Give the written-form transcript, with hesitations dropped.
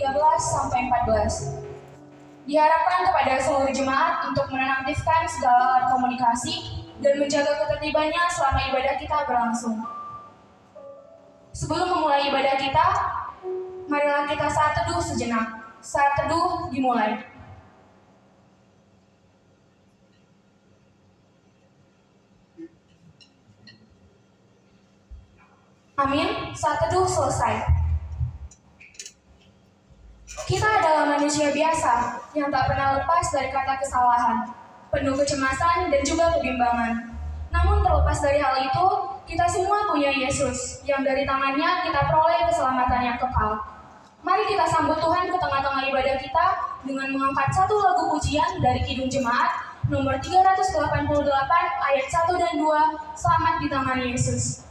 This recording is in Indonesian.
13-14. Diharapkan kepada seluruh jemaat untuk menonaktifkan segala alat komunikasi dan menjaga ketertibannya selama ibadah kita berlangsung. Sebelum memulai ibadah kita, marilah kita saat teduh sejenak. Saat teduh dimulai. Amin, saat teduh selesai. Kita adalah manusia biasa yang tak pernah lepas dari kata kesalahan, penuh kecemasan dan juga kebimbangan. Namun terlepas dari hal itu, kita semua punya Yesus yang dari tangannya kita peroleh keselamatan yang kekal. Mari kita sambut Tuhan ke tengah-tengah ibadah kita dengan mengangkat satu lagu pujian dari Kidung Jemaat nomor 388 ayat 1 dan 2, Selamat di Tangan Yesus.